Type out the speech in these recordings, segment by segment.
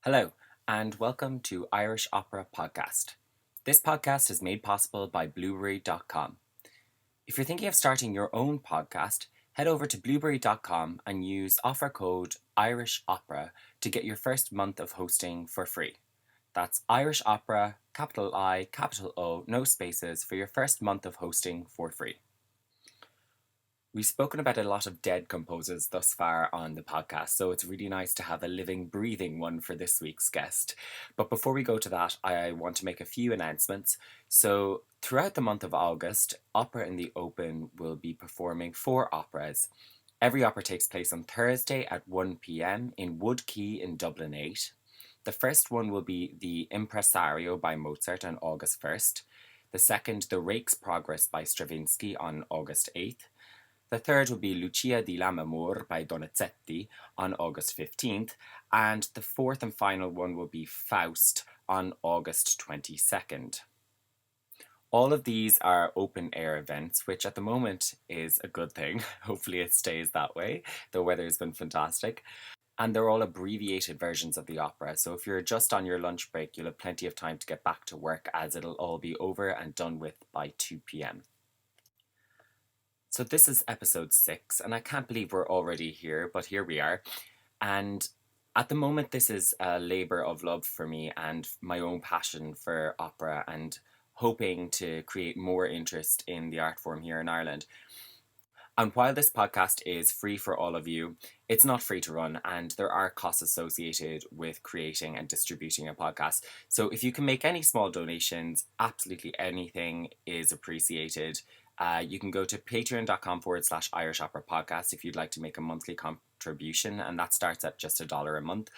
Hello, and welcome to Irish Opera Podcast. This podcast is made possible by Blueberry.com. If you're thinking of starting your own podcast, head over to Blueberry.com and use offer code Irish Opera to get your first month of hosting for free. That's Irish Opera, capital I, capital O, no spaces, for your first month of hosting for free. We've spoken about a lot of dead composers thus far on the podcast, so it's really nice to have a living, breathing one for this week's guest. But before we go to that, I want to make a few announcements. So, throughout the month of August, Opera in the Open will be performing 4 operas. Every opera takes place on Thursday at 1 p.m. in Wood Quay in Dublin 8. The first one will be The Impresario by Mozart on August 1st. The second, The Rake's Progress by Stravinsky on August 8th. The third will be Lucia di Lammermoor by Donizetti on August 15th, and the fourth and final one will be Faust on August 22nd. All of these are open air events, which at the moment is a good thing. Hopefully it stays that way. The weather has been fantastic. And they're all abbreviated versions of the opera, so if you're just on your lunch break, you'll have plenty of time to get back to work, as it'll all be over and done with by 2 p.m. So this is episode 6, and I can't believe we're already here, but here we are. And at the moment, this is a labour of love for me and my own passion for opera, and hoping to create more interest in the art form here in Ireland. And while this podcast is free for all of you, it's not free to run, and there are costs associated with creating and distributing a podcast. So if you can make any small donations, absolutely anything is appreciated. You can go to patreon.com/Irish Opera Podcast if you'd like to make a monthly contribution, and that starts at just $1 a month.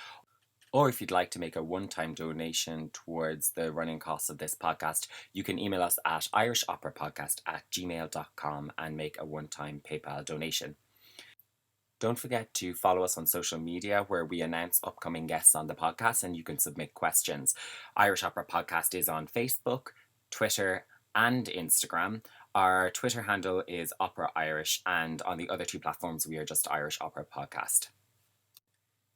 Or if you'd like to make a one-time donation towards the running costs of this podcast, you can email us at irishoperapodcast@gmail.com and make a one-time PayPal donation. Don't forget to follow us on social media, where we announce upcoming guests on the podcast and you can submit questions. Irish Opera Podcast is on Facebook, Twitter, and Instagram. Our Twitter handle is Opera Irish, and on the other 2 platforms we are just Irish Opera Podcast.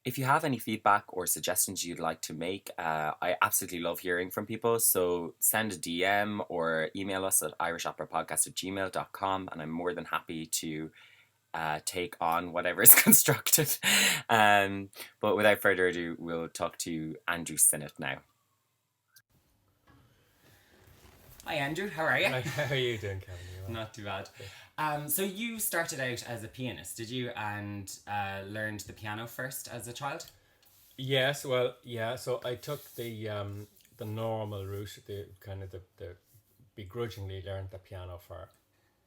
If you have any feedback or suggestions you'd like to make, I absolutely love hearing from people, so send a DM or email us at irishoperapodcast@gmail.com, and I'm more than happy to take on whatever is constructive. But without further ado, we'll talk to Andrew Synnott now. Hi Andrew, how are you? How are you doing, Kevin? Not too bad. So you started out as a pianist, did you? And learned the piano first as a child? Yes, well, yeah. So I took the normal route, the begrudgingly learned the piano for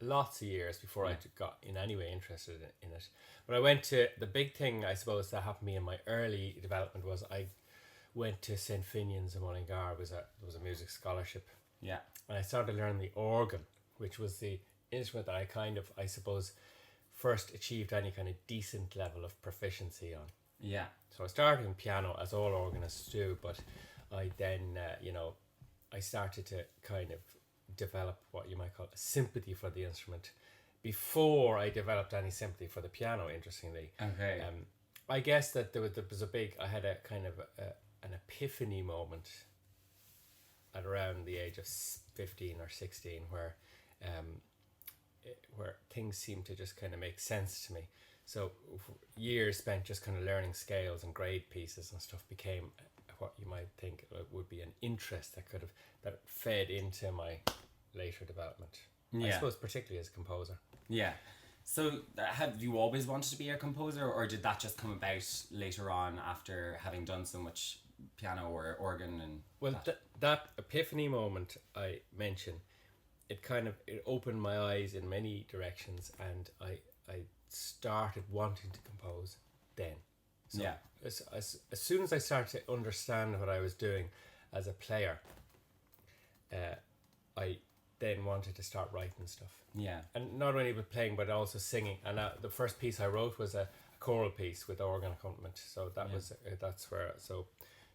lots of years before I got in any way interested in it. But I went to, the big thing I suppose that happened to me in my early development was I went to St. Finian's in Mullingar. It was a music scholarship. Yeah. And I started learning the organ, which was the instrument that I suppose first achieved any kind of decent level of proficiency on. Yeah. So I started in piano, as all organists do, but I then I started to kind of develop what you might call a sympathy for the instrument before I developed any sympathy for the piano, interestingly. Okay. I guess that there was I had a kind of an epiphany moment at around the age of 15 or 16 where things seemed to just kind of make sense to me. So years spent just kind of learning scales and grade pieces and stuff became what you might think would be an interest that fed into my later development. Yeah. I suppose particularly as a composer. Yeah. So have you always wanted to be a composer, or did that just come about later on after having done so much piano or organ? And well, that epiphany moment I mentioned, it opened my eyes in many directions, and I started wanting to compose then. So yeah. As soon as I started to understand what I was doing as a player, I then wanted to start writing stuff. Yeah. And not only with playing, but also singing. And the first piece I wrote was a choral piece with organ accompaniment. So that's where, so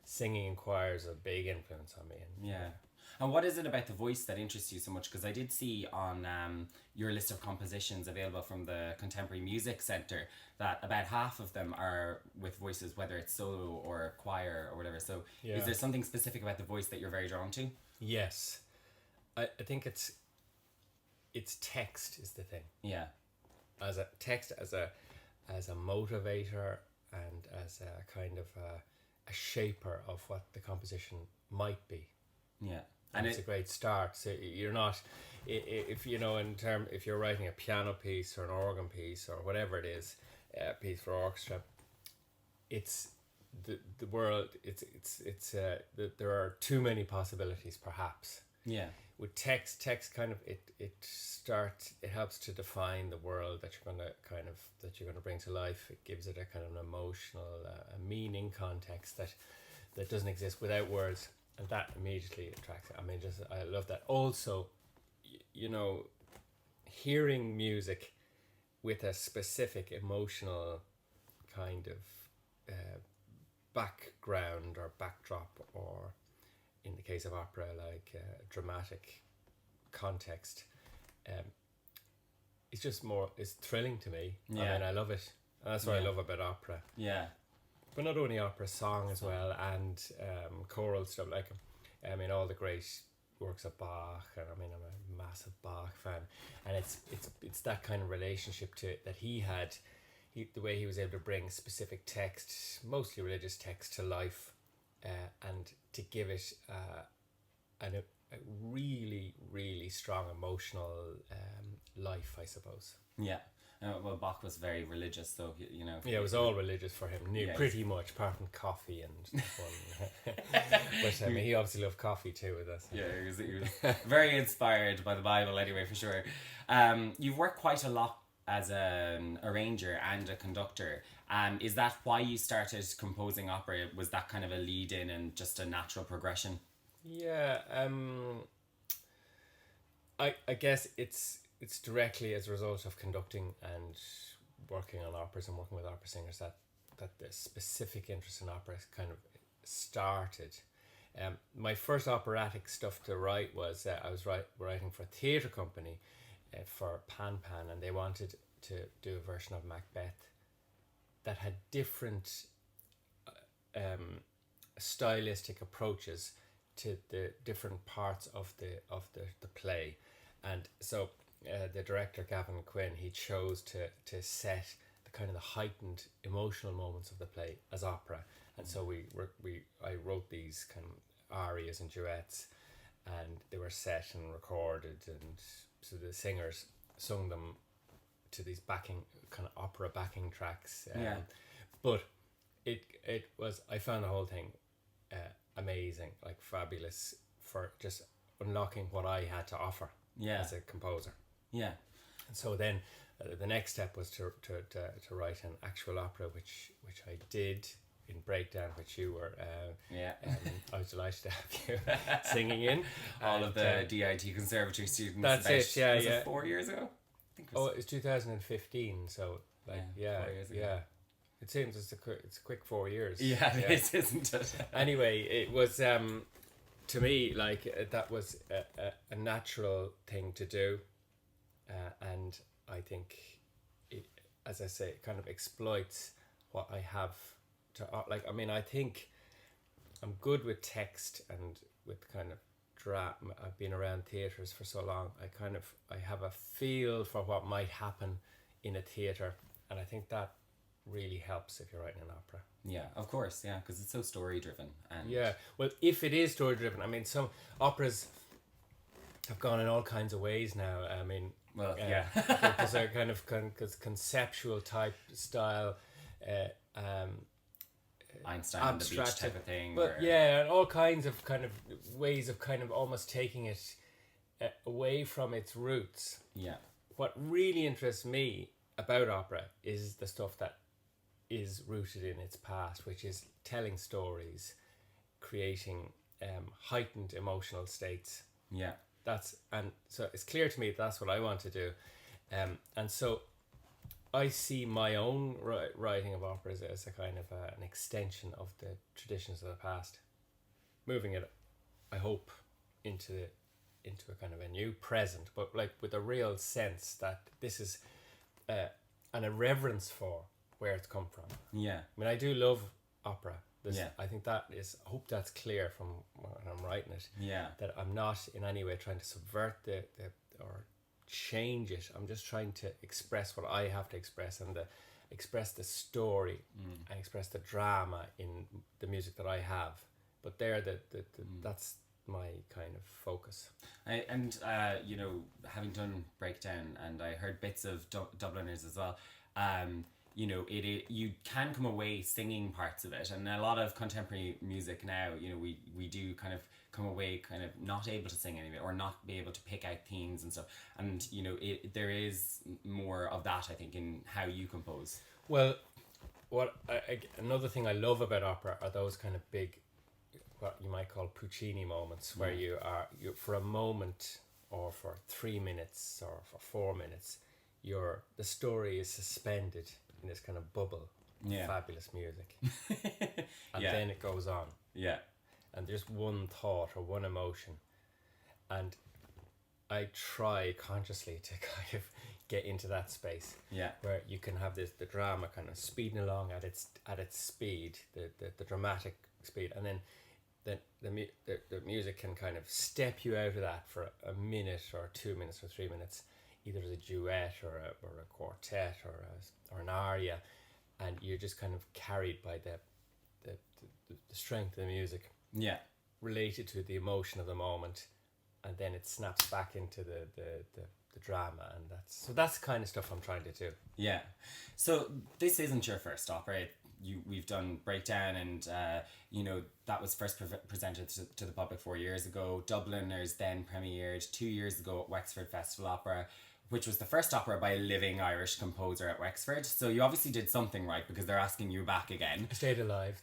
singing in choirs a big influence on me. And, yeah. And what is it about the voice that interests you so much? Because I did see on your list of compositions available from the Contemporary Music Centre that about half of them are with voices, whether it's solo or choir or whatever. So is there something specific about the voice that you're very drawn to? Yes. I think it's text is the thing. Yeah. As a text, as a motivator, and as a kind of a shaper of what the composition might be. Yeah. And it's a great start. So you're not, if you know, if you're writing a piano piece or an organ piece or whatever it is, a piece for orchestra, it's the world. There are too many possibilities, perhaps. Yeah. With text kind of it helps to define the world that you're gonna bring to life. It gives it a kind of an emotional, a meaning context that doesn't exist without words. And that immediately attracts it. I mean, I love that. Also, hearing music with a specific emotional kind of background or backdrop, or in the case of opera, like dramatic context, it's thrilling to me. Yeah. I mean, I love it. And that's what I love about opera. Yeah. But not only opera, song as well, and choral stuff. Like, I mean, all the great works of Bach, and I mean, I'm a massive Bach fan, and it's that kind of relationship to it that he had, the way he was able to bring specific text, mostly religious text, to life, and to give it a really, really strong emotional life, I suppose. Yeah. Well, Bach was very religious, so Yeah, it was all religious for him, pretty much, apart from coffee and stuff. But I mean, he obviously loved coffee too with us. Yeah, he was very inspired by the Bible, anyway, for sure. You've worked quite a lot as an arranger and a conductor. Is that why you started composing opera? Was that kind of a lead-in and just a natural progression? Yeah, I guess it's directly as a result of conducting and working on operas and working with opera singers that the specific interest in opera kind of started. My first operatic stuff to write was I was writing for a theatre company for Pan, and they wanted to do a version of Macbeth that had different stylistic approaches to the different parts of the play, and so the director Gavin Quinn, he chose to set the kind of the heightened emotional moments of the play as opera, and so I wrote these kind of arias and duets, and they were set and recorded, and so the singers sung them to these backing kind of opera backing tracks. But it was, I found the whole thing amazing, like fabulous, for just unlocking what I had to offer as a composer. Yeah. And so then the next step was to write an actual opera, which I did in Breakdown, which you were. I was delighted to have you singing in. All of the DIT Conservatory students. That's it. Yeah, was it 4 years ago? I think it was 2015. So 4 years ago. Yeah. It seems it's a quick 4 years. Yeah, it is, isn't it? Anyway, it was to me like that was a natural thing to do. And I think it, as I say, it kind of exploits what I have to, like, I mean, I think I'm good with text and with kind of drama. I've been around theatres for so long. I have a feel for what might happen in a theatre, and I think that really helps if you're writing an opera. Yeah, of course, yeah, because it's so story driven. And well, if it is story driven, I mean, some operas have gone in all kinds of ways now. I mean, well, because they're kind of conceptual type style, Einstein on the beach type of thing. But and all kinds of kind of ways of kind of almost taking it away from its roots. Yeah. What really interests me about opera is the stuff that is rooted in its past, which is telling stories, creating heightened emotional states. Yeah. So it's clear to me that's what I want to do, and so I see my own writing of operas as a kind of an extension of the traditions of the past, moving it, I hope, into a kind of a new present, but like with a real sense that this is and a reverence for where it's come from. Yeah. I mean, I do love opera. Yeah. I think that is, I hope that's clear from when I'm writing it. Yeah. That I'm not in any way trying to subvert the or change it. I'm just trying to express what I have to express, and express the story and express the drama in the music that I have. But that's my kind of focus. You know, having done Breakdown, and I heard bits of Dubliners as well, you know, you can come away singing parts of it, and a lot of contemporary music now, you know, we do kind of come away kind of not able to sing any of it, or not be able to pick out themes and stuff, and you know, there is more of that, I think, in how you compose. Well, another thing I love about opera are those kind of big, what you might call Puccini moments, where you for a moment, or for 3 minutes, or for 4 minutes, the story is suspended in this kind of bubble of fabulous music. And then it goes on. Yeah. And there's one thought or one emotion. And I try consciously to kind of get into that space. Yeah. Where you can have the drama kind of speeding along at its speed, the dramatic speed, and then the music can kind of step you out of that for a minute or 2 minutes or 3 minutes, either as a duet or a quartet or an aria, and you're just kind of carried by the strength of the music. Yeah. Related to the emotion of the moment, and then it snaps back into the drama, and that's the kind of stuff I'm trying to do. Yeah. So this isn't your first opera. We've done Breakdown, and you know, that was first presented to the public 4 years ago. Dubliners then premiered 2 years ago at Wexford Festival Opera, which was the first opera by a living Irish composer at Wexford. So you obviously did something right, because they're asking you back again. I stayed alive.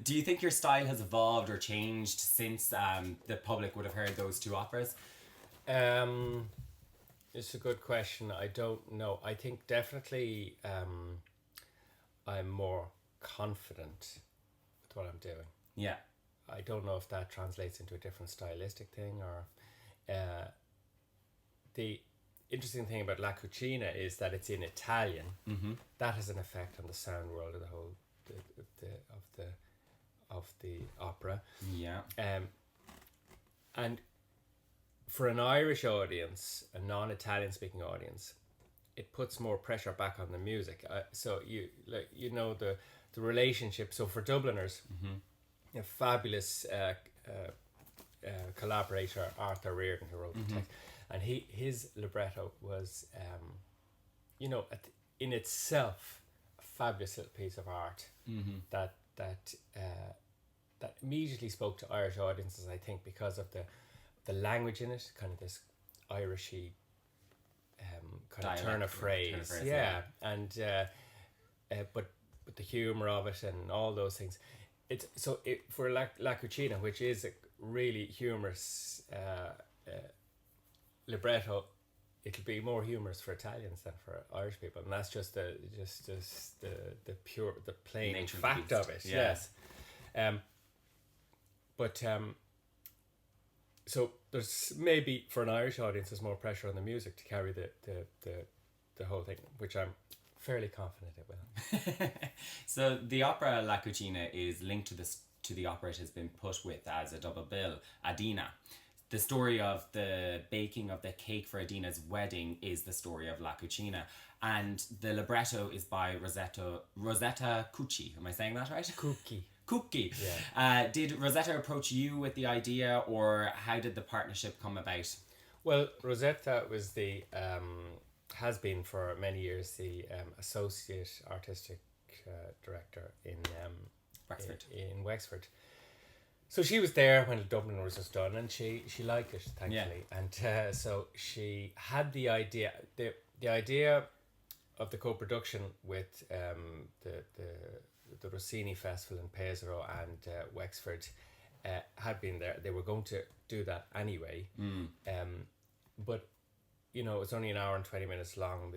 Do you think your style has evolved or changed since the public would have heard those two operas? It's a good question. I don't know. I think definitely I'm more confident with what I'm doing. Yeah. I don't know if that translates into a different stylistic thing, or the interesting thing about La Cucina is that it's in Italian. Mm-hmm. That has an effect on the sound world of the whole of the opera. Yeah. And for an Irish audience, a non-Italian speaking audience, it puts more pressure back on the music. So you know the relationship. So for Dubliners, a fabulous collaborator, Arthur Reardon, who wrote the text, and his libretto was, you know, in itself a fabulous little piece of art that immediately spoke to Irish audiences, I think, because of the language in it, kind of this Irishy kind dialect, of turn of phrase, and but the humour of it and all those things. It's for La Cucina, which is a really humorous libretto, it'll be more humorous for Italians than for Irish people, and that's just the plain nature fact of it. Yeah. Yes. So there's maybe for an Irish audience there's more pressure on the music to carry the whole thing, which I'm fairly confident it will. So the opera La Cucina is linked to the opera it has been put with as a double bill, Adina. The story of the baking of the cake for Adina's wedding is the story of La Cucina, and the libretto is by Rosetta Cucci. Am I saying that right? Cookie. Yeah. Did Rosetta approach you with the idea, or how did the partnership come about? Well, Rosetta was has been for many years the associate artistic director in Wexford. So she was there when Dublin was just done, and she liked it, thankfully. Yeah. And so she had the idea. The idea of the co-production with the Rossini Festival in Pesaro and Wexford had been there. They were going to do that anyway. But you know, it's only an hour and 20 minutes long.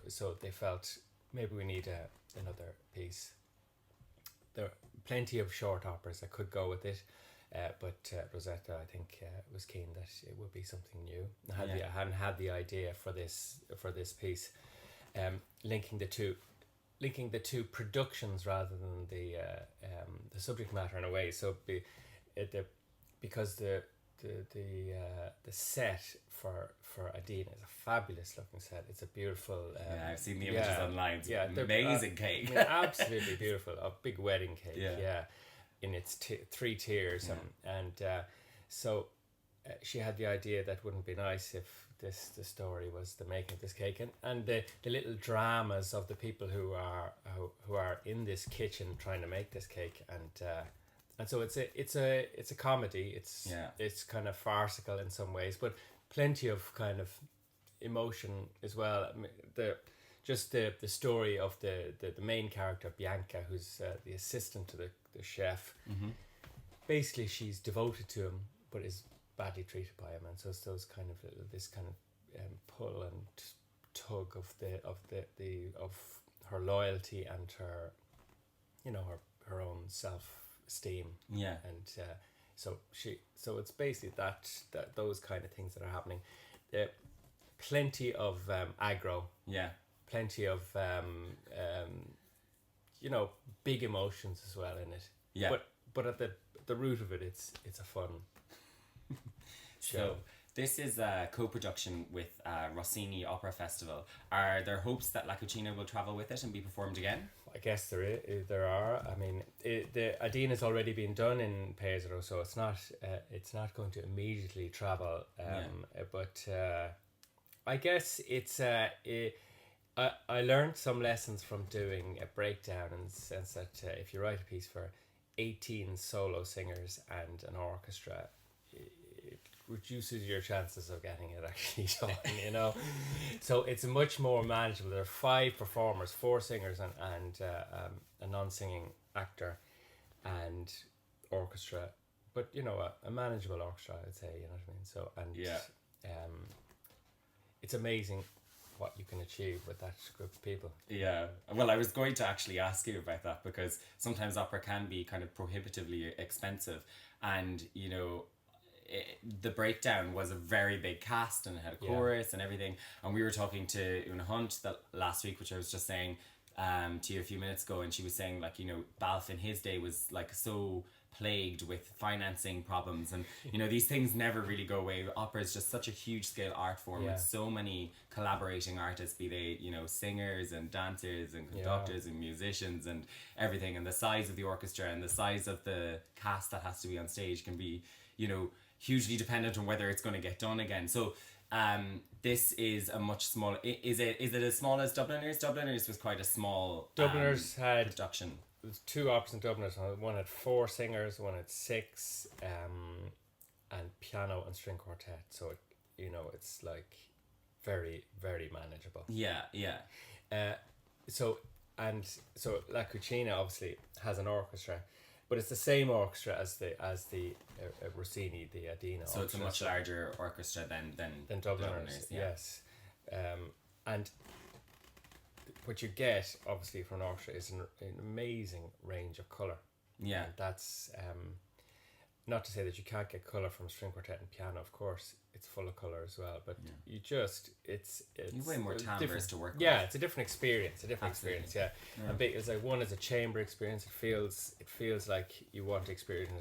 So they felt maybe we need another piece. There are plenty of short operas that could go with it. But Rosetta, I think, was keen that it would be something new. I hadn't had the idea for this piece, linking the two productions rather than the subject matter in a way. So because the set for Adina is a fabulous looking set. It's a beautiful. I've seen the images online. It's amazing cake. I mean, absolutely beautiful. A big wedding cake. Yeah. In its 3 tiers, so she had the idea that wouldn't be nice if the story was the making of this cake, and the little dramas of the people who are in this kitchen trying to make this cake, and so it's a comedy. It's kind of farcical in some ways, but plenty of kind of emotion as well. I mean, the story of the main character Bianca, who's the assistant to the chef. Basically, she's devoted to him, but is badly treated by him, and so it's those kind of this kind of pull and tug of her loyalty and her, her own self-esteem. And so it's basically that those kind of things that are happening. Plenty of aggro. Plenty of big emotions as well in it. But at the root of it, it's a fun show. So this is a co-production with Rossini Opera Festival. Are there hopes that La Cucina will travel with it and be performed again? I guess there are. I mean, the Adina's already been done in Pesaro, so it's not going to immediately travel. But I guess it's I learned some lessons from doing a breakdown, in the sense that if you write a piece for 18 solo singers and an orchestra, it reduces your chances of getting it actually done, So it's much more manageable. There are 5 performers, 4 singers and a non-singing actor and orchestra, but a manageable orchestra, I'd say, you know what I mean? So, and it's amazing what you can achieve with that group of people. Yeah. Well, I was going to actually ask you about that, because sometimes opera can be kind of prohibitively expensive, and the breakdown was a very big cast, and it had a chorus and everything, and we were talking to Una Hunt last week, which I was just saying to you a few minutes ago, and she was saying, like, Balfe in his day was like so plagued with financing problems, and these things never really go away. Opera is just such a huge scale art form with so many collaborating artists, be they singers and dancers and conductors and musicians and everything, and the size of the orchestra and the size of the cast that has to be on stage can be hugely dependent on whether it's going to get done again. So this is a much smaller. Is it as small as Dubliners? Dubliners was quite a small Dubliners had production. There's 2 operas in Dubliners. One had 4 singers, one had 6, and piano and string quartet. So it's like very, very manageable. So La Cucina obviously has an orchestra, but it's the same orchestra as the Rossini, the Adina. So it's a much larger orchestra than Dubliners. Yes, and what you get obviously from an orchestra is an amazing range of colour. And that's not to say that you can't get colour from string quartet and piano. Of course, it's full of colour as well, but it's way more timbres to work with. It's a different experience. Experience. And it's like one is a chamber experience. It feels like you want to experience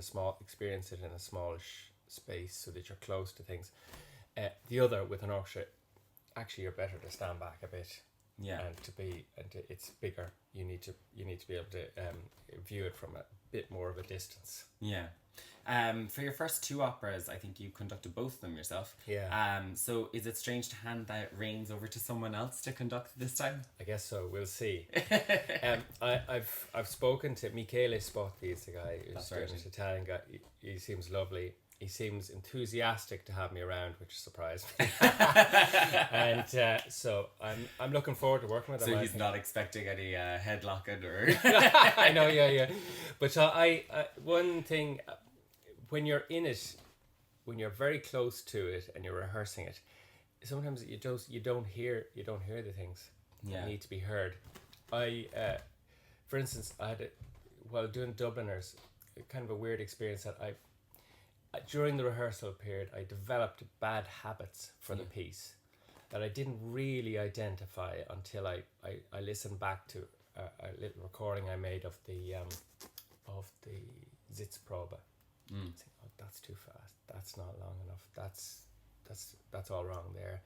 it in a smallish space, so that you're close to things. The other, with an orchestra, actually you're better to stand back a bit. It's bigger. You need to be able to view it from a bit more of a distance. For your first 2 operas, I think you conducted both of them yourself. So is it strange to hand that reins over to someone else to conduct this time? I guess so. We'll see. I've spoken to Michele Spotti. Is the guy who's an Italian guy. He seems lovely. He seems enthusiastic to have me around, which surprised me. And so I'm looking forward to working with him. So he's not expecting any headlocking or... I know, But I one thing, when you're in it, when you're very close to it and you're rehearsing it, sometimes you don't hear the things that need to be heard. For instance, I had while doing Dubliners, kind of a weird experience that during the rehearsal period, I developed bad habits for the piece that I didn't really identify until I listened back to a little recording I made of the Sitzprobe. I think, oh, that's too fast. That's not long enough. That's all wrong there.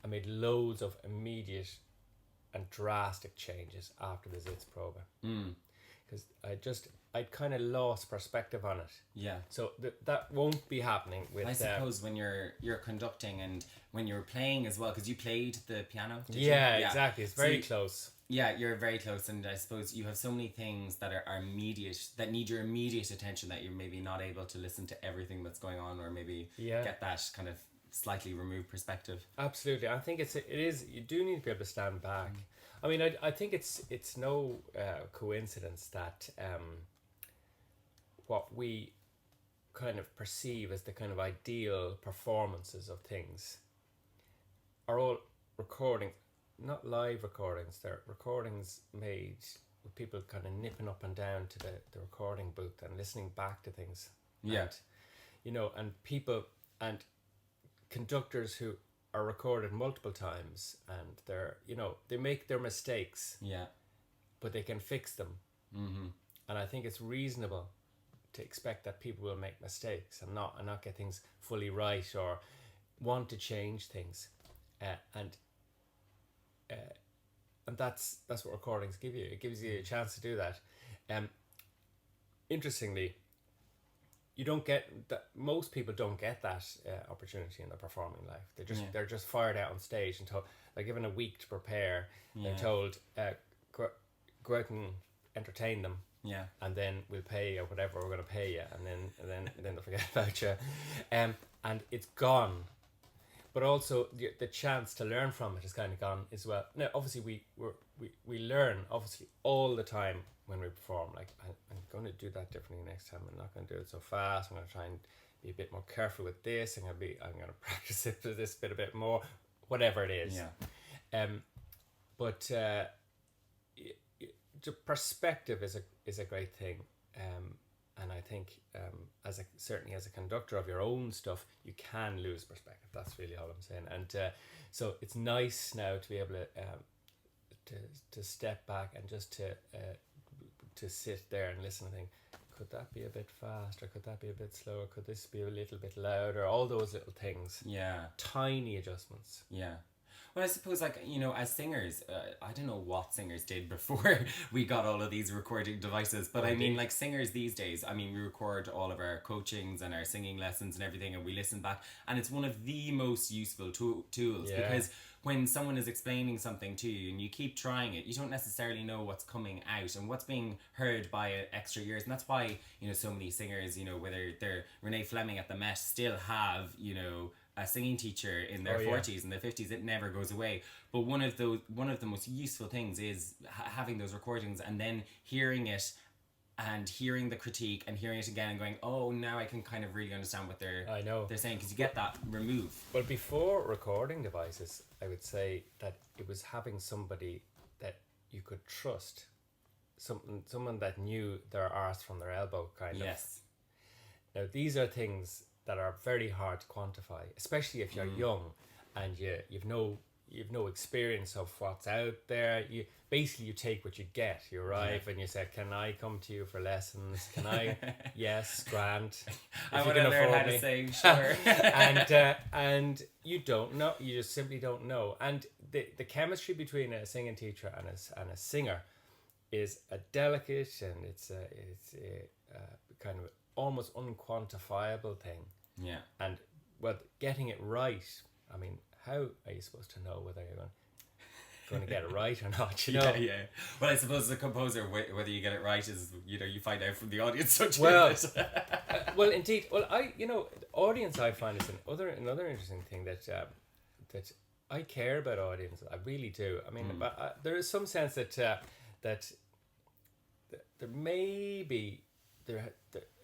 I made loads of immediate and drastic changes after the Sitzprobe. Because I'd kind of lost perspective on it. Yeah. So that won't be happening with... I suppose when you're conducting and when you're playing as well, because you played the piano, did you? Yeah, exactly. It's very close. Yeah, you're very close, and I suppose you have so many things that are immediate, that need your immediate attention, that you're maybe not able to listen to everything that's going on, or maybe get that kind of slightly removed perspective. Absolutely. I think it is, you do need to be able to stand back. I mean, I think it's no coincidence that what we kind of perceive as the kind of ideal performances of things are all recordings, not live recordings. They're recordings made with people kind of nipping up and down to the recording booth and listening back to things. Yeah. And, and people and conductors who are recorded multiple times, and they're, they make their mistakes. Yeah. But they can fix them. Mm-hmm. And I think it's reasonable to expect that people will make mistakes and not get things fully right or want to change things. And that's what recordings give you. It gives you a chance to do that. Interestingly, you don't get that. Most people don't get that opportunity in their performing life. They're just fired out on stage and told, they're given a week to prepare. They're told, go out and entertain them. Yeah. And then we'll pay you whatever we're going to pay you, and then they'll forget about you, and it's gone. But also the chance to learn from it is kind of gone as well. Now, obviously, we learn obviously all the time when we perform. Like, I'm going to do that differently next time. I'm not going to do it so fast. I'm going to try and be a bit more careful with this. I'm going to practice it for this bit a bit more, whatever it is. Yeah. But the perspective is a great thing. And I think certainly as a conductor of your own stuff, you can lose perspective. That's really all I'm saying. And so it's nice now to be able to step back and just to sit there and listen and think, could that be a bit faster? Could that be a bit slower? Could this be a little bit louder? All those little things. Yeah. Tiny adjustments. Yeah. Well, I suppose, as singers, I don't know what singers did before we got all of these recording devices, but I mean, singers these days, we record all of our coachings and our singing lessons and everything, and we listen back, and it's one of the most useful tools, because when someone is explaining something to you and you keep trying it, you don't necessarily know what's coming out and what's being heard by extra ears, and that's why, so many singers, whether they're Renee Fleming at the Met, still have, a singing teacher in their 40s and their 50s. It never goes away. But one of the most useful things is having those recordings and then hearing it and hearing the critique and hearing it again and going, oh, now I can kind of really understand what they're saying, because you get that removed. Well, before recording devices, I would say that it was having somebody that you could trust, someone that knew their arse from their elbow, kind of. Yes. Now, these are things that are very hard to quantify, especially if you're young and you've no experience of what's out there. You take what you get. You arrive and you say, "Can I come to you for lessons? Can I?" Yes, Grant. I want to learn how to sing. Sure. and you don't know. You just simply don't know. And the chemistry between a singing teacher and a singer is a delicate, and it's a kind of almost unquantifiable thing. Yeah. And getting it right, I mean, how are you supposed to know whether you're going to get it right or not? Yeah. Well, I suppose as a composer, whether you get it right is, you find out from the audience. Well, indeed. Well, audience, I find, is another interesting thing that I care about audience. I really do. I mean, there is some sense that there may be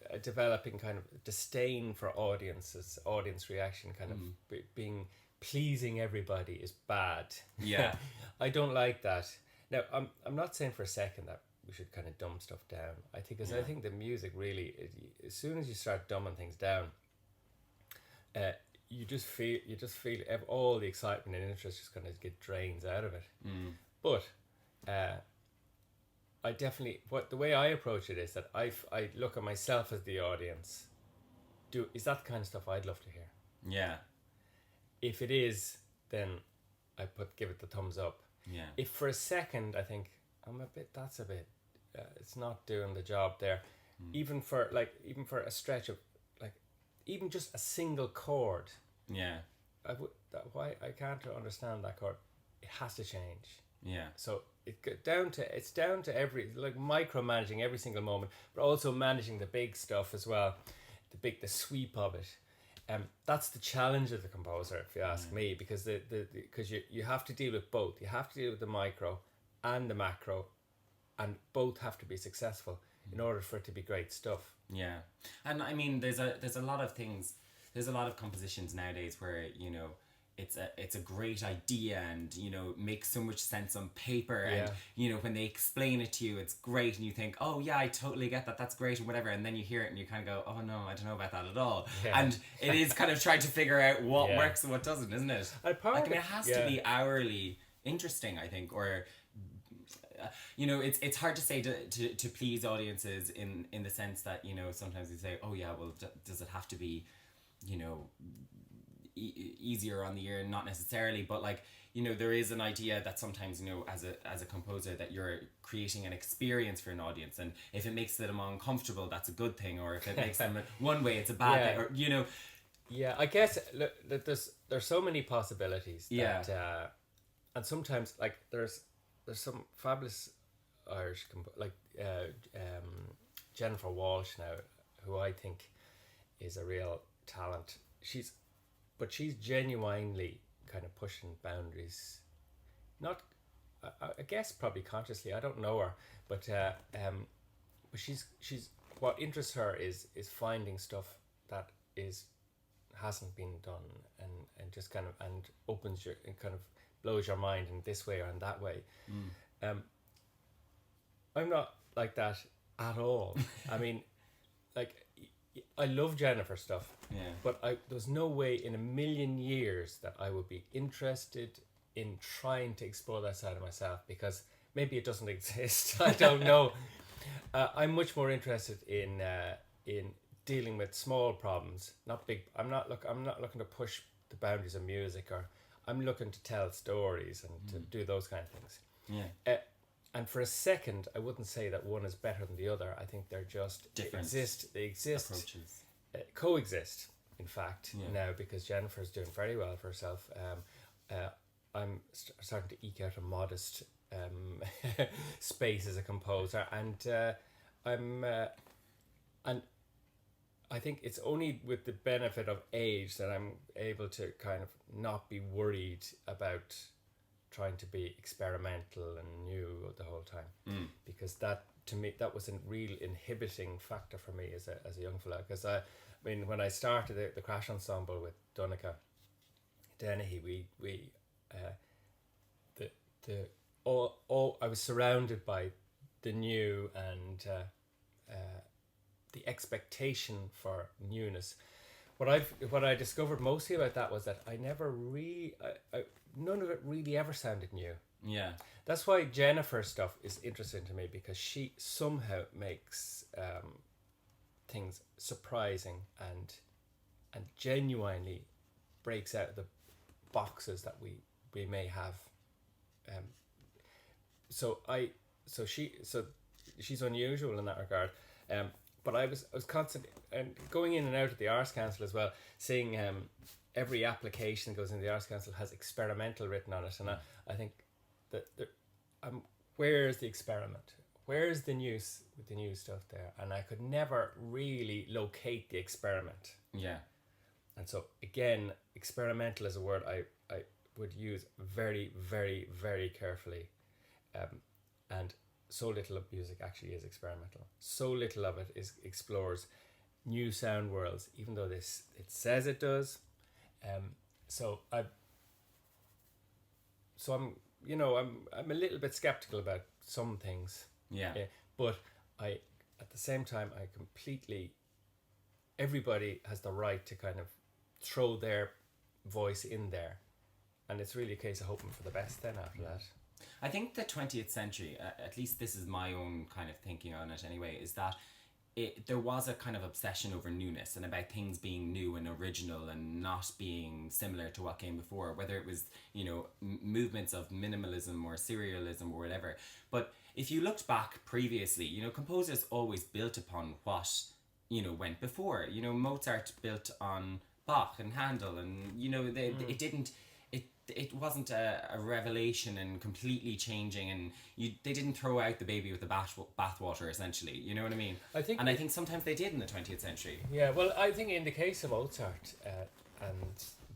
a developing kind of disdain for audience reaction, kind of being pleasing everybody is bad. Yeah. I don't like that. Now, I'm not saying for a second that we should kind of dumb stuff down. I think the music really, as soon as you start dumbing things down, you just feel all the excitement and interest just kind of get drains out of it. But I definitely, the way I approach it is that I look at myself as the audience. Is that the kind of stuff I'd love to hear? Yeah. If it is, then I give it the thumbs up. Yeah. If for a second I think that's a bit, it's not doing the job there. Even for a stretch of even just a single chord. Yeah. Why I can't understand that chord. It has to change. Yeah. So it's down to every, micromanaging every single moment, but also managing the big stuff as well, the sweep of it. That's the challenge of the composer, if you ask me, because because you have to deal with both. You have to deal with the micro and the macro, and both have to be successful in order for it to be great stuff. Yeah, and I mean, there's a lot of things. There's a lot of compositions nowadays where it's a great idea and makes so much sense on paper, and when they explain it to you, it's great, and you think, oh yeah, I totally get that, that's great and whatever, and then you hear it and you kind of go, oh no, I don't know about that at all. And it is kind of trying to figure out what works and what doesn't, isn't it? It has to be hourly interesting, I think, or it's hard to say to please audiences in the sense that sometimes you say, oh yeah, well, does it have to be easier on the ear? Not necessarily, but there is an idea that sometimes as a composer that you're creating an experience for an audience, and if it makes them uncomfortable, that's a good thing, or if it makes them one way, it's a bad thing, or I guess there's so many possibilities that and sometimes there's some fabulous Irish Jennifer Walsh now, who I think is a real talent. She's genuinely kind of pushing boundaries, not I guess probably consciously, I don't know her, but she's what interests her is finding stuff that hasn't been done, and just kind of, and opens your, and kind of blows your mind in this way or in that way. I'm not like that at all. I mean, I love Jennifer stuff, but there's no way in a million years that I would be interested in trying to explore that side of myself, because maybe it doesn't exist. I don't know. I'm much more interested in dealing with small problems, not big. I'm not looking to push the boundaries of music, or I'm looking to tell stories and to do those kind of things. Yeah. And for a second, I wouldn't say that one is better than the other. I think they're just different. They exist, approaches, coexist. In fact, now, because Jennifer's doing very well for herself, I'm starting to eke out a modest space as a composer, and and I think it's only with the benefit of age that I'm able to kind of not be worried about trying to be experimental and new the whole time, because that, to me, that was a real inhibiting factor for me as a young fella. Because I mean, when I started the Crash Ensemble with Donica Dennehy, I was surrounded by the new and the expectation for newness. What I discovered mostly about that was that I never none of it really ever sounded new. Yeah. That's why Jennifer's stuff is interesting to me, because she somehow makes things surprising and genuinely breaks out of the boxes that we may have. So she's unusual in that regard. But I was constantly and going in and out of the Arts Council as well, seeing every application that goes into the Arts Council has experimental written on it, and I think that where's the experiment? Where's the new stuff there? And I could never really locate the experiment. Yeah. And so again, experimental is a word I would use very, very, very carefully, and so little of music actually is experimental. So little of it explores new sound worlds, even though it says it does. So I'm a little bit skeptical about some things. Yeah. But at the same time, everybody has the right to kind of throw their voice in there, and it's really a case of hoping for the best then after that. I think the 20th century, at least this is my own kind of thinking on it anyway, is that there was a kind of obsession over newness and about things being new and original and not being similar to what came before, whether it was, movements of minimalism or serialism or whatever. But if you looked back previously, composers always built upon what, went before. Mozart built on Bach and Handel, and, it didn't... It wasn't a revelation and completely changing, and they didn't throw out the baby with the bathwater, essentially. You know what I mean? I think sometimes they did in the 20th century. Yeah, well, I think in the case of Mozart and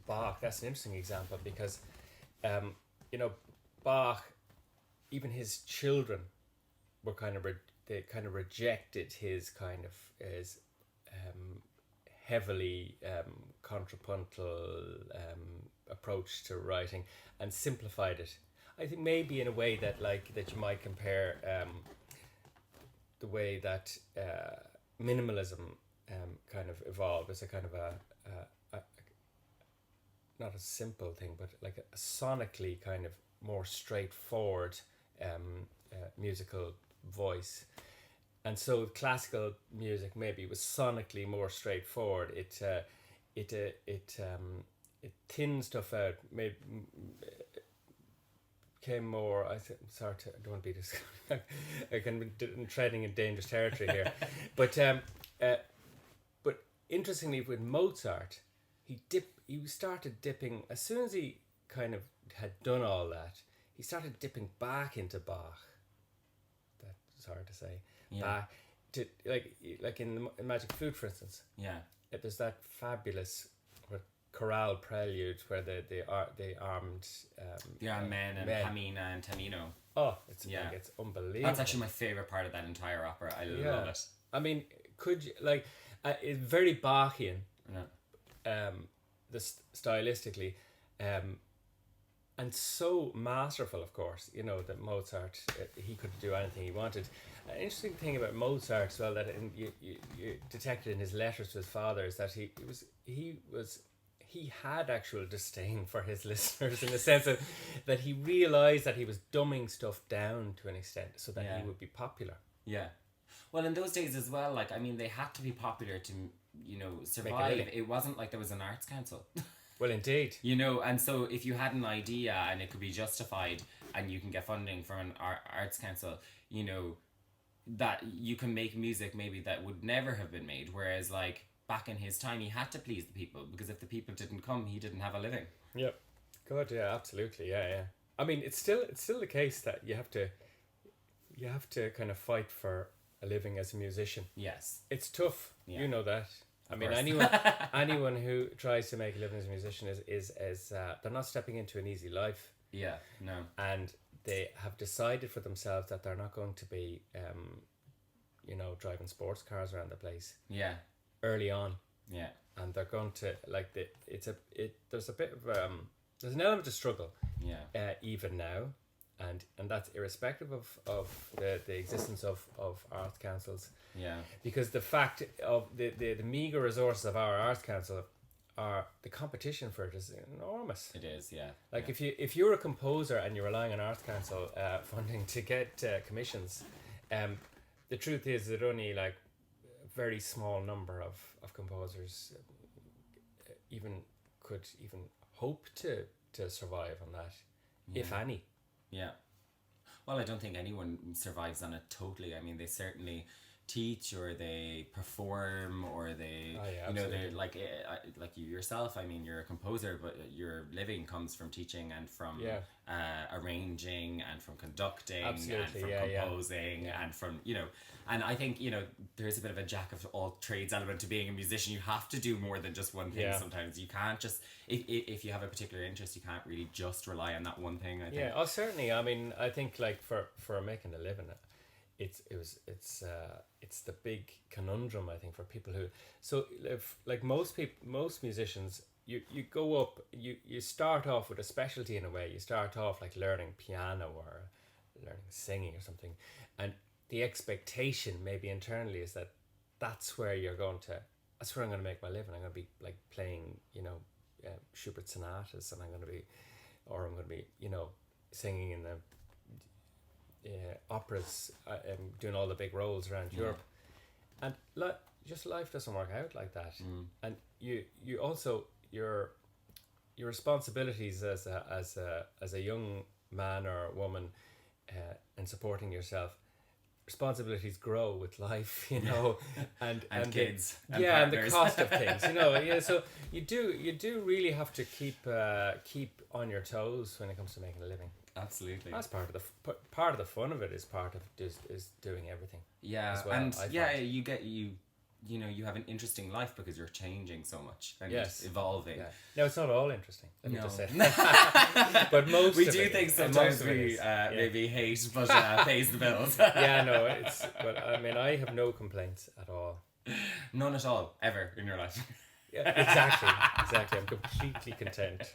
Bach, that's an interesting example because, Bach, even his children were they kind of rejected his heavily contrapuntal approach to writing and simplified it. I think maybe in a way that you might compare the way that minimalism kind of evolved as a kind of a not a simple thing, but like a sonically kind of more straightforward musical voice. And so classical music maybe was sonically more straightforward. It thinned stuff out, became more. I don't want to be this. I can be treading in dangerous territory here, but interestingly with Mozart, he started dipping as soon as he kind of had done all that. He started dipping back into Bach. That's hard to say. Yeah. Back to like in the Magic Flute, for instance. Yeah. There's that fabulous chorale prelude where the armed men and Pamina and Tamino. Oh, it's unbelievable. That's actually my favorite part of that entire opera. I love it. I mean, could you it's very Bachian, stylistically, and so masterful, of course. That Mozart, he could do anything he wanted. An interesting thing about Mozart as well that you detected in his letters to his father is that he had actual disdain for his listeners in the sense that he realised that he was dumbing stuff down to an extent so that he would be popular. Yeah. Well, in those days as well, they had to be popular to, survive. It wasn't like there was an arts council. Well, indeed. And so if you had an idea and it could be justified and you can get funding from an arts council, that you can make music maybe that would never have been made. Whereas back in his time, he had to please the people because if the people didn't come, he didn't have a living. Yep. God, yeah, absolutely, yeah. I mean, it's still the case that you have to kind of fight for a living as a musician. Yes. It's tough. Yeah. You know that. I mean, anyone who tries to make a living as a musician is they're not stepping into an easy life. Yeah, no. And they have decided for themselves that they're not going to be, driving sports cars around the place. Yeah. Early on. Yeah. And they're going to there's a bit of there's an element of struggle. Yeah. Even now, and that's irrespective of the existence of arts councils. Yeah. Because the fact of the meagre resources of our arts council are the competition for it is enormous. It is, yeah. If you're a composer and you're relying on arts council funding to get commissions, the truth is that only a very small number of composers could hope to survive on that, if any. Yeah. Well, I don't think anyone survives on it totally. I mean, they certainly teach or they perform or they they're like you yourself. I mean, you're a composer, but your living comes from teaching and from arranging and from conducting and from composing and from and I think there's a bit of a jack of all trades element to being a musician. You have to do more than just one thing. Sometimes you can't just if you have a particular interest, you can't really just rely on that one thing, I think. Certainly. I mean, I think for making a living, it's the big conundrum, I think, for people who if most musicians, you go up, you start off with a specialty in a way. You start off learning piano or learning singing or something, and the expectation maybe internally is that that's where you're going to that's where I'm going to make my living. I'm going to be like playing, Schubert sonatas, and I'm going to be singing in the operas, doing all the big roles around Europe, and just life doesn't work out like that. And you also your responsibilities as a young man or woman, and supporting yourself. Responsibilities grow with life, and kids, and the cost of things, So you do really have to keep on your toes when it comes to making a living. Absolutely, that's part of the fun of it. Is part of is doing everything. Yeah, as well, and you have an interesting life because you're changing so much and evolving. Yeah. No, it's not all interesting. Let me just say. But most we do think sometimes we maybe hate, but pays the bills. But I mean, I have no complaints at all. None at all, ever in your life. Yeah, exactly. I'm completely content.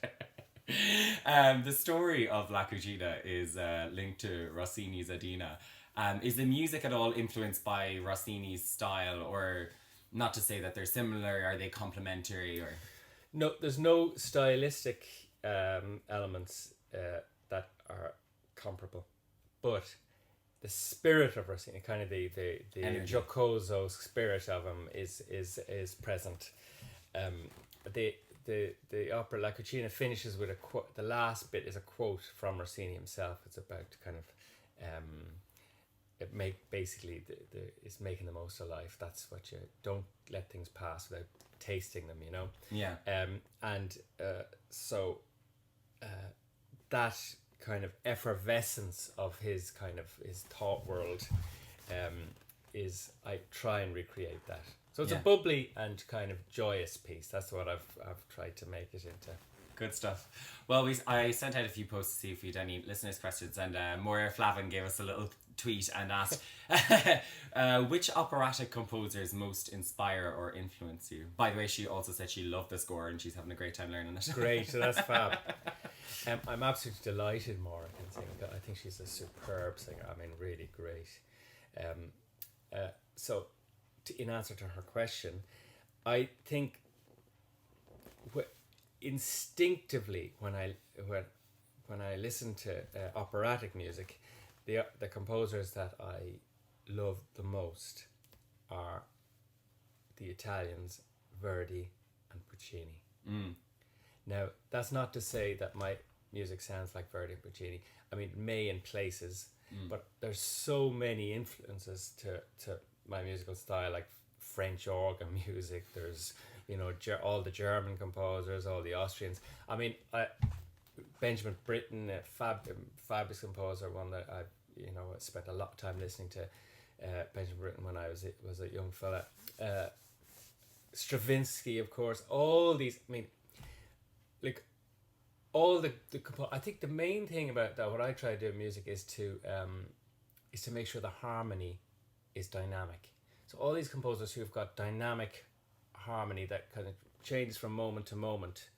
The story of La Cucina is linked to Rossini's Adina. Is the music at all influenced by Rossini's style, or not to say that they're similar? Are they complementary? Or no, there's no stylistic elements that are comparable, but the spirit of Rossini, kind of the jocoso spirit of him, is present. The opera La Cucina finishes with a quote. The last bit is a quote from Rossini himself. It's about kind of it's making the most of life. That's what you don't let things pass without tasting them, Yeah. So that kind of effervescence of his thought world, is I try and recreate that. So it's a bubbly and kind of joyous piece. That's what I've tried to make it into. Good stuff. Well, I sent out a few posts to see if we had any listeners' questions, and Moira Flavin gave us a little tweet and asked, which operatic composers most inspire or influence you? By the way, she also said she loved the score and she's having a great time learning it. Great, so that's fab. I'm absolutely delighted Moira can sing. I think she's a superb singer. I mean, really great. So, in answer to her question, I think instinctively when I listen to operatic music, the composers that I love the most are the Italians Verdi and Puccini. Now, that's not to say that my music sounds like Verdi and Puccini. I mean, it may in places, but there's so many influences to my musical style, like French organ music. There's all the German composers, all the Austrians. I mean, Benjamin Britten, a fabulous composer, one that I spent a lot of time listening to Benjamin Britten when I was a young fella. Stravinsky, of course. All these, I mean, like all the I think the main thing about that, what I try to do in music is to make sure the harmony is dynamic. So all these composers who have got dynamic harmony that kind of changes from moment to moment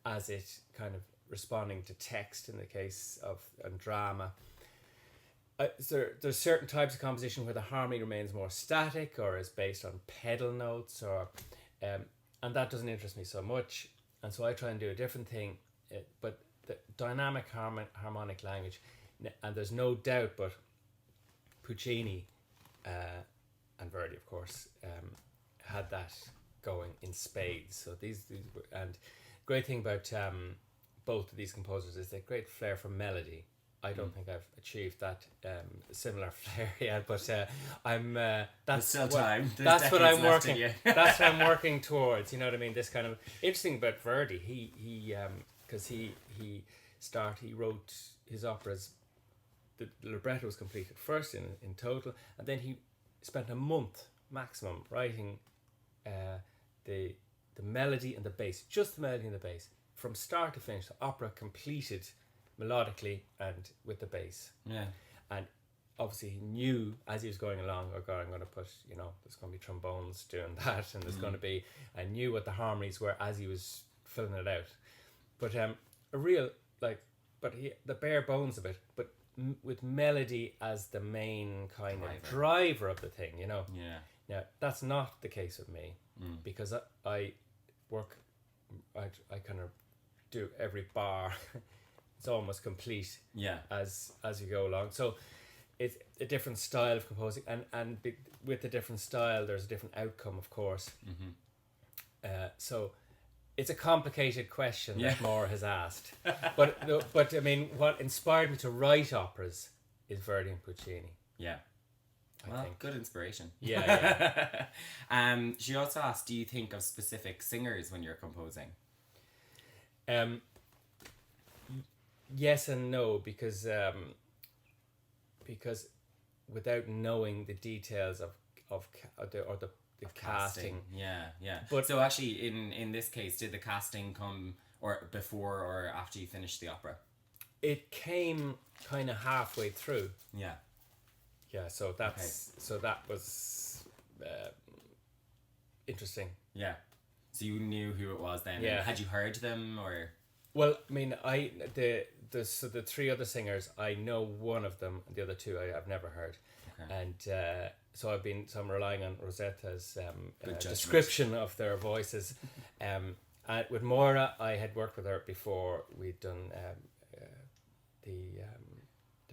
as it kind of responding to text in the case of and drama. There's certain types of composition where the harmony remains more static or is based on pedal notes, or and that doesn't interest me so much, and so I try and do a different thing, but the dynamic harmonic language. And there's no doubt but Puccini and Verdi, of course, had that going in spades. So these and great thing about both of these composers is they great flair for melody. I don't think I've achieved that similar flair yet, but I'm. That's still time. That's what I'm working. That's what I'm working towards. You know what I mean? This kind of interesting about Verdi. He wrote his operas. The libretto was completed first in total, and then he spent a month maximum writing the melody and the bass, just the melody and the bass, from start to finish. The opera completed melodically and with the bass. Yeah. And obviously he knew as he was going along, I'm going to put, there's going to be trombones doing that, and there's going to be, I knew what the harmonies were as he was filling it out. But the bare bones of it, but with melody as the main kind Driver. of driver of the thing, you know. Yeah. Now that's not the case with me, because I work, I kind of do every bar. It's almost complete. Yeah. As you go along, so it's a different style of composing, and with the different style, there's a different outcome, of course. So it's a complicated question that Maura has asked. but I mean, what inspired me to write operas is Verdi and Puccini. Yeah. I think. Good inspiration. Yeah. She also asked, do you think of specific singers when you're composing? Yes and no, because without knowing the details of the casting. Yeah. But so actually, in this case, did the casting come or before or after you finished the opera? It came kind of halfway through. Yeah. Yeah. So that was interesting. Yeah. So you knew who it was then. Yeah. Had you heard them or? Well, I mean, the three other singers, I know one of them, the other two I've never heard. Okay. And so I'm relying on Rosetta's description of their voices. And with Maura, I had worked with her before. We'd done the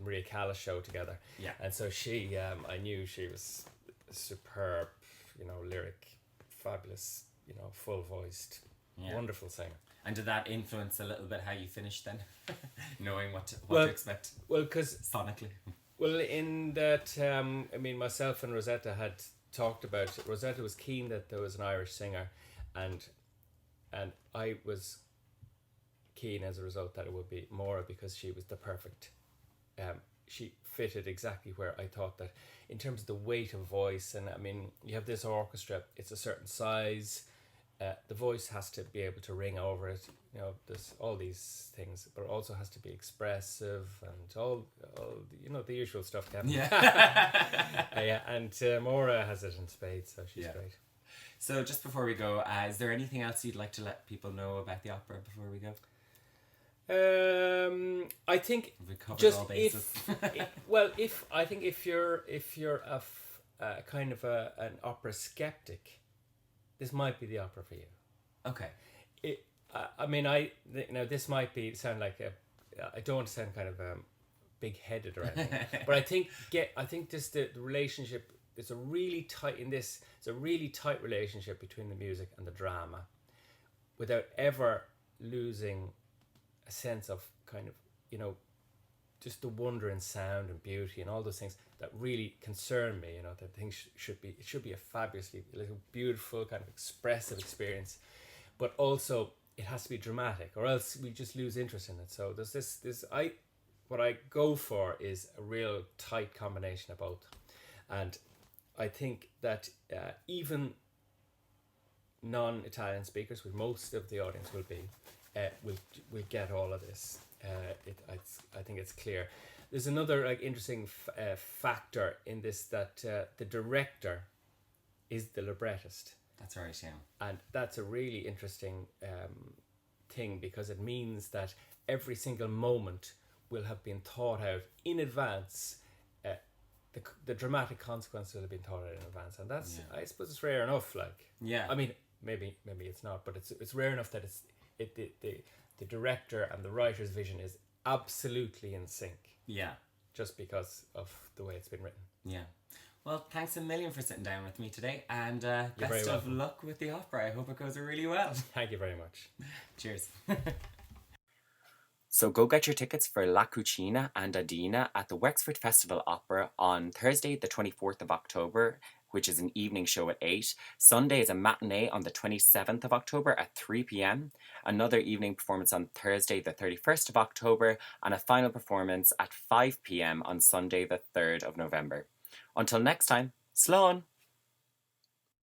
Maria Callas show together. Yeah. And so she, I knew she was superb, lyric, fabulous, full voiced, wonderful singer. And did that influence a little bit how you finished then, knowing what to expect? Well, because sonically. Well, in that, I mean, myself and Rosetta had talked about it. Rosetta was keen that there was an Irish singer, and I was keen as a result that it would be Maura, because she was the perfect. She fitted exactly where I thought that, in terms of the weight of voice, and I mean, you have this orchestra; it's a certain size. The voice has to be able to ring over it. There's all these things, but it also has to be expressive and all the usual stuff. Yeah, and Maura has it in spades, so she's great. So just before we go, is there anything else you'd like to let people know about the opera before we go? I think we covered just all bases. if you're a kind of an opera skeptic, this might be the opera for you. Okay. This might sound like I don't want to sound kind of big-headed or anything, but I think just the relationship. It's a really tight relationship between the music and the drama, without ever losing a sense of kind of just the wonder in sound and beauty and all those things that really concern me. That things should be a fabulously beautiful kind of expressive experience, but also it has to be dramatic, or else we just lose interest in it. So there's what I go for is a real tight combination of both, and I think that even non-Italian speakers, which most of the audience will be, will get all of this. I think it's clear. There's another interesting factor in this, that the director is the librettist. That's right, yeah. And that's a really interesting thing, because it means that every single moment will have been thought out in advance. The dramatic consequences will have been thought out in advance, and that's I suppose it's rare enough. I mean, maybe it's not, but it's rare enough that the director and the writer's vision is absolutely in sync. Yeah. Just because of the way it's been written. Yeah. Well, thanks a million for sitting down with me today, and best of luck with the opera. I hope it goes really well. Thank you very much. Cheers. So go get your tickets for La Cucina and Adina at the Wexford Festival Opera on Thursday the 24th of October, which is an evening show at 8. Sunday is a matinee on the 27th of October at 3 p.m. Another evening performance on Thursday the 31st of October, and a final performance at 5 p.m. on Sunday the 3rd of November. Until next time, slán!